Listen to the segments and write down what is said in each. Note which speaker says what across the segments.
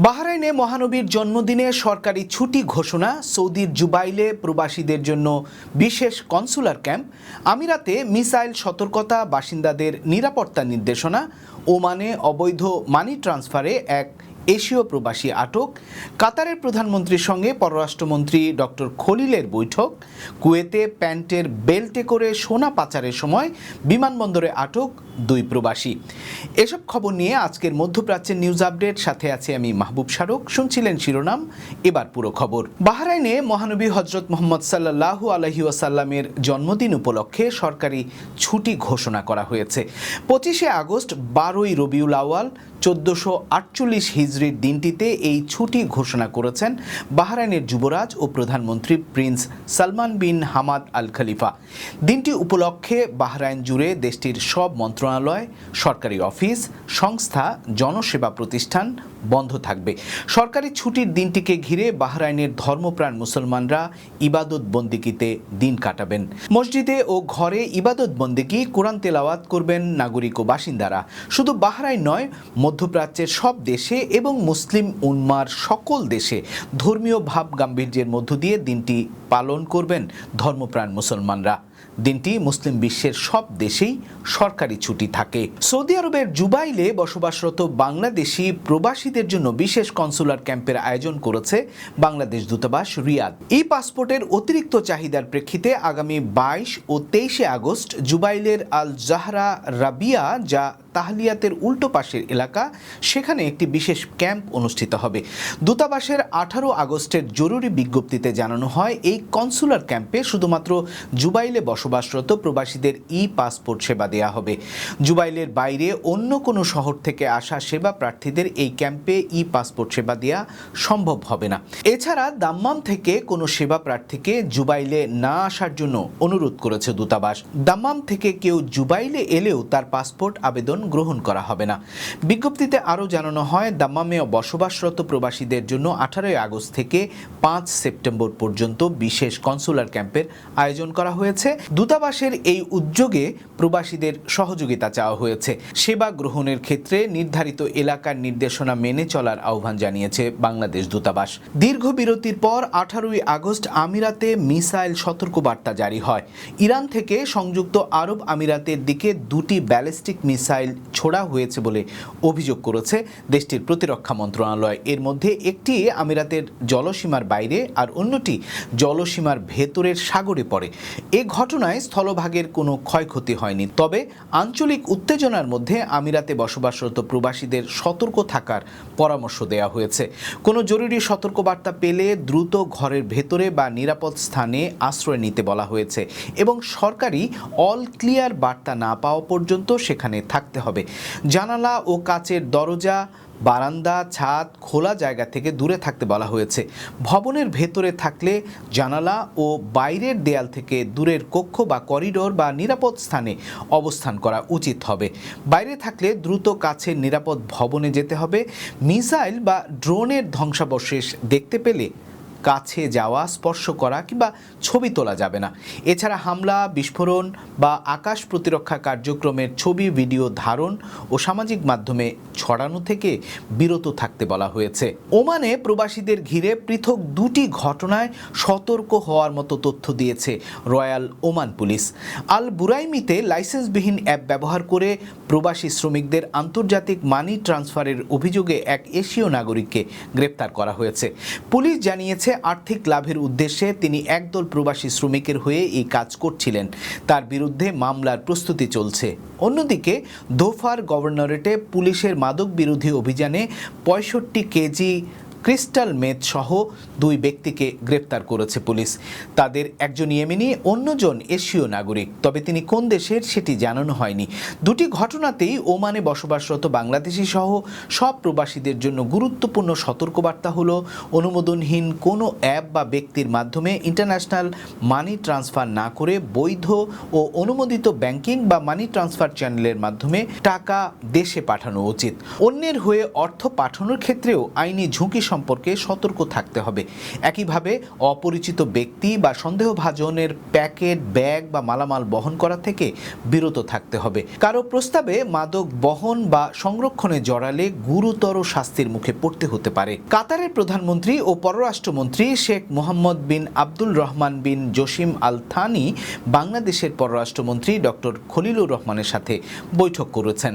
Speaker 1: বাহরাইনে মহানবীর জন্মদিনে সরকারি ছুটি ঘোষণা, সৌদির জুবাইলে প্রবাসীদের জন্য বিশেষ কনসুলার ক্যাম্প, আমিরাতে মিসাইল সতর্কতা, বাসিন্দাদের নিরাপত্তা নির্দেশনা, ওমানে অবৈধ মানি ট্রান্সফারে এক এশীয় প্রবাসী আটক, কাতারের প্রধানমন্ত্রীর সঙ্গে পররাষ্ট্রমন্ত্রী ডক্টর খলিলের বৈঠক, কুয়েতে প্যান্টের বেল্টে করে সোনা পাচারের সময় বিমানবন্দরে আটক 2 প্রবাসী। এসব খবর নিয়ে আজকের মধ্যপ্রাচ্যের নিউজ আপডেট, সাথে আছে আমি মাহবুব শারক। শুনছিলেন শিরোনাম, এবার পুরো খবর। বাহরাইনে মহানবী হজরত মুহাম্মদ সাল্লাল্লাহু আলাইহি ওয়াসাল্লামের জন্মদিন উপলক্ষে সরকারি ছুটি ঘোষণা করা হয়েছে। 25শে আগস্ট 12ই রবিউল আউয়াল 1448 হিজরির দিনটিতে এই ছুটি ঘোষণা করেছেন বাহরাইনের যুবরাজ ও প্রধানমন্ত্রী prince Salman bin Hamad Al Khalifa. দিনটি উপলক্ষে বাহরাইন জুড়ে দেশটির সব মন্ত্রণালয়, সরকারি অফিস, সংস্থা, জনসেবা প্রতিষ্ঠান বন্ধ থাকবে। সরকারি ছুটির দিনটিকে ঘিরে বাহরাইনের ধর্মপ্রাণ মুসলমানরা ইবাদত বন্দিগিতে দিন কাটাবেন। মসজিদে ও ঘরে ইবাদত বন্দিগি, কোরআন তেলাওয়াত করবেন নাগরিক ও বাসিন্দারা। শুধু বাহরাইন নয়, মধ্যপ্রাচ্যের সব দেশে এবং মুসলিম উম্মার সকল দেশে ধর্মীয় ভাব গাম্ভীর্যের মধ্য দিয়ে দিনটি পালন করবেন ধর্মপ্রাণ মুসলমানরা। দিনটি মুসলিম বিশ্বের সব দেশেই সরকারি ছুটি থাকে। সৌদি আরবের জুবাইলে বসবাসরত বাংলাদেশি প্রবাসীদের জন্য বিশেষ কনসুলার ক্যাম্পের আয়োজন করেছে বাংলাদেশ দূতাবাস রিয়াদ। এই পাসপোর্টের অতিরিক্ত চাহিদার প্রেক্ষিতে আগামী 22 ও 23শে আগস্ট জুবাইলের আল জাহরা রাবিয়া, যা তাহলিয়াতের উল্টো পাশের এলাকা, সেখানে একটি বিশেষ ক্যাম্প অনুষ্ঠিত হবে। দূতাবাসের 18 আগস্টের জরুরি বিজ্ঞপ্তিতে জানানো হয়, এই কনসুলার ক্যাম্পে শুধুমাত্র জুবাইলে বসবাসরত প্রবাসীদের পাসপোর্ট সেবা দেওয়া হবে। জুবাইলের বাইরে অন্য কোনো শহর থেকে আসা সেবা প্রার্থীদের এই ক্যাম্পে পাসপোর্ট সেবা দেওয়া সম্ভব হবে না। এছাড়া দাম্মাম থেকে কোনো সেবা প্রার্থীকে জুবাইলে না আসার জন্য অনুরোধ করেছে দূতাবাস। দাম্মাম থেকে কেউ জুবাইলে এলেও তার পাসপোর্ট আবেদন গ্রহণ করা হবে না। বিজ্ঞপ্তিতে আরও জানানো হয়, দাম্মামে বসবাসরত প্রবাসীদের জন্য 18 আগস্ট থেকে 5 সেপ্টেম্বর পর্যন্ত বিশেষ কনসুলার ক্যাম্পের আয়োজন করা হয়েছে। দূতাবাসের এই উদ্যোগে প্রবাসীদের সহযোগিতা চাওয়া হয়েছে। সেবা গ্রহণের ক্ষেত্রে নির্ধারিত এলাকার নির্দেশনা মেনে চলার আহ্বান জানিয়েছে বাংলাদেশ দূতাবাস। দীর্ঘ বিরতির পর 18 আগস্ট আমিরাতে মিসাইল সতর্কবার্তা জারি হয়। ইরান থেকে সংযুক্ত আরব আমিরাতের দিকে 2টি ব্যালিস্টিক মিসাইল ছোড়া হয়েছে বলে অভিযোগ করেছে দেশটির প্রতিরক্ষা মন্ত্রণালয়। এর মধ্যে একটি আমিরাতের জলসীমার বাইরে আর অন্যটি জলসীমার ভেতরের সাগরে পড়ে। এ ঘটনায় স্থলভাগের কোনো ক্ষয়ক্ষতি হয়নি। তবে আঞ্চলিক উত্তেজনার মধ্যে আমিরাতে বসবাসরত প্রবাসীদের সতর্ক থাকার পরামর্শ দেওয়া হয়েছে। কোনো জরুরি সতর্কবার্তা পেলে দ্রুত ঘরের ভেতরে বা নিরাপদ স্থানে আশ্রয় নিতে বলা হয়েছে এবং সরকারি অল ক্লিয়ার বার্তা না পাওয়া পর্যন্ত সেখানে থাকতে হবে। জানালা ও কাচের দরজা, বারান্দা, ছাদ খোলা জায়গা থেকে দূরে থাকতে বলা হয়েছে। ভবনের ভেতরে থাকলে জানালা ও বাইরের দেয়াল থেকে দূরের কক্ষ বা করিডোর বা নিরাপদ স্থানে অবস্থান করা উচিত হবে। বাইরে থাকলে দ্রুত কাছের নিরাপদ ভবনে যেতে হবে। মিসাইল বা ড্রোনের ধ্বংসাবশেষ দেখতে পেলে কাছে যাওয়া, স্পর্শ করা কিংবা ছবি তোলা যাবে না। এছাড়া হামলা, বিস্ফোরণ বা আকাশ প্রতিরক্ষা কার্যক্রমের ছবি, ভিডিও ধারণ ও সামাজিক মাধ্যমে ছড়ানো থেকে বিরত থাকতে বলা হয়েছে। ওমানে প্রবাসীদের ঘিরে পৃথক 2টি ঘটনায় সতর্ক হওয়ার মতো তথ্য দিয়েছে রয়্যাল ওমান পুলিশ। আল বুরাইমিতে লাইসেন্সবিহীন অ্যাপ ব্যবহার করে প্রবাসী শ্রমিকদের আন্তর্জাতিক মানি ট্রান্সফারের অভিযোগে এক এশীয় নাগরিককে গ্রেপ্তার করা হয়েছে। পুলিশ জানিয়েছে, আর্থিক লাভের উদ্দেশ্যে তিনি একদল প্রবাসী শ্রমিকের হয়ে এই কাজ করছিলেন। তার বিরুদ্ধে মামলার প্রস্তুতি চলছে। অন্যদিকে দোফার গভর্নরেটে পুলিশের মাদক বিরোধী অভিযানে 65 কেজি ক্রিস্টাল মেথ সহ 2 ব্যক্তিকে গ্রেপ্তার করেছে পুলিশ। তাদের একজন ইয়েমেনি, অন্যজন এশীয় নাগরিক। তবে তিনি কোন দেশের সেটি জানানো হয়নি। 2টি ঘটনাতেই ওমানে বসবাসরত বাংলাদেশি সহ সব প্রবাসীদের জন্য গুরুত্বপূর্ণ সতর্কবার্তা হলো, অনুমোদনহীন কোনো অ্যাপ বা ব্যক্তির মাধ্যমে ইন্টারন্যাশনাল মানি ট্রান্সফার না করে বৈধ ও অনুমোদিত ব্যাংকিং বা মানি ট্রান্সফার চ্যানেলের মাধ্যমে টাকা দেশে পাঠানো উচিত। অন্যের হয়ে অর্থ পাঠানোর ক্ষেত্রেও আইনি ঝুঁকি সম্পর্কে সতর্ক থাকতে হবে। একইভাবে অপরিচিত ব্যক্তি বা সন্দেহভাজনের প্যাকেট, ব্যাগ বা মালামাল বহন করা থেকে বিরত থাকতে হবে। কারো প্রস্তাবে মাদক বহন বা সংরক্ষণে জড়ালে গুরুতর শাস্তির মুখে পড়তে হতে পারে। কাতারের প্রধানমন্ত্রী ও পররাষ্ট্রমন্ত্রী শেখ মোহাম্মদ বিন আব্দুল রহমান বিন জসিম আল থানি বাংলাদেশের পররাষ্ট্রমন্ত্রী ডক্টর খলিলুর রহমানের সাথে বৈঠক করেছেন।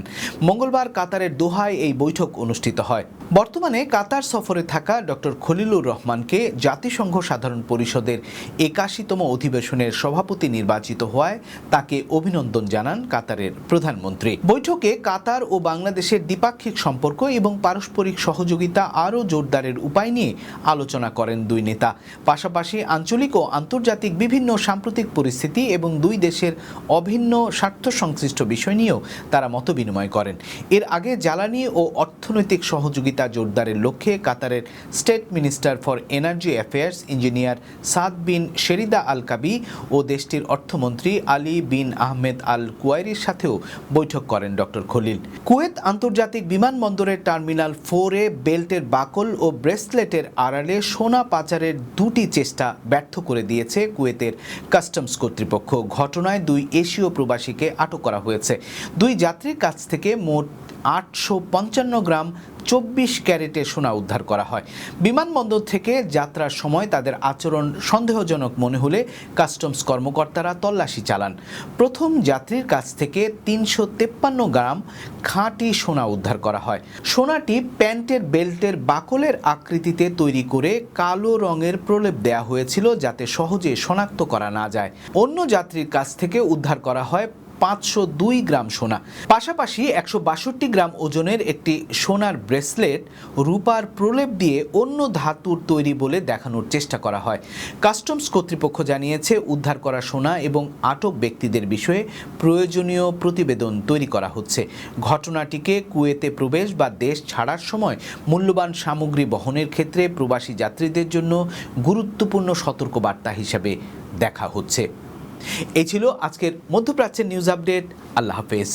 Speaker 1: মঙ্গলবার কাতারের দোহায় এই বৈঠক অনুষ্ঠিত হয়। বর্তমানে কাতার সফরে থাকা ডক্টর খলিলুর রহমানকে জাতিসংঘ সাধারণ পরিষদের 81তম অধিবেশনের সভাপতি নির্বাচিত হওয়ায় তাকে অভিনন্দন জানান কাতারের প্রধানমন্ত্রী। বৈঠকে কাতার ও বাংলাদেশের দ্বিপাক্ষিক সম্পর্ক এবং পারস্পরিক সহযোগিতা আরও জোরদারের উপায় নিয়ে আলোচনা করেন দুই নেতা। পাশাপাশি আঞ্চলিক ও আন্তর্জাতিক বিভিন্ন সাম্প্রতিক পরিস্থিতি এবং দুই দেশের অভিন্ন স্বার্থ সংশ্লিষ্ট বিষয় নিয়েও তারা মতবিনিময় করেন। এর আগে জ্বালানি ও অর্থনৈতিক সহযোগিতা জোরদারের লক্ষ্যে কাতারের state minister for energy affairs engineer Saad bin Sherida Al Kaabi ও দেশটির অর্থমন্ত্রী আলী বিন আহমেদ আল কুয়াইরির সাথেও বৈঠক করেন ডক্টর খলিল। কুয়েত আন্তর্জাতিক বিমানবন্দরের টার্মিনাল 4-এ বেল্টের বাকল ও ব্রেসলেটের আড়ালে সোনা পাচারের দুটি চেষ্টা ব্যর্থ করে দিয়েছে কুয়েতের কাস্টমস কর্তৃপক্ষ। ঘটনায় দুই এশীয় প্রবাসীকে আটক করা হয়েছে। দুই যাত্রীর কাছ থেকে মোট 855 গ্রাম 24 ক্যারেটের সোনা উদ্ধার করা হয়। বিমানবন্দর থেকে যাত্রার সময় তাদের আচরণ সন্দেহজনক মনে হলে কাস্টমস কর্মকর্তারা তল্লাশি চালান। প্রথম যাত্রীর কাছ থেকে 353 গ্রাম খাঁটি সোনা উদ্ধার করা হয়। সোনাটি প্যান্টের বেল্টের বাকলের আকৃতিতে তৈরি করে কালো রঙের প্রলেপ দেয়া হয়েছিল যাতে সহজে শনাক্ত করা না যায়। অন্য যাত্রীর কাছ থেকে উদ্ধার করা হয় 502 গ্রাম সোনা। পাশাপাশি 162 গ্রাম ওজনের একটি সোনার ব্রেসলেট রূপার প্রলেপ দিয়ে অন্য ধাতুর তৈরি বলে দেখানোর চেষ্টা করা হয়। কাস্টমস কর্তৃপক্ষ জানিয়েছে উদ্ধার করা সোনা এবং আটক ব্যক্তিদের বিষয়ে প্রয়োজনীয় প্রতিবেদন তৈরি করা হচ্ছে। ঘটনাটিকে কুয়েতে প্রবেশ বা দেশ ছাড়ার সময় মূল্যবান সামগ্রী বহনের ক্ষেত্রে প্রবাসী যাত্রীদের জন্য গুরুত্বপূর্ণ সতর্কবার্তা হিসেবে দেখা হচ্ছে। এই ছিল আজকের মধ্যপ্রাচ্যের নিউজ আপডেট। আল্লাহ হাফেজ।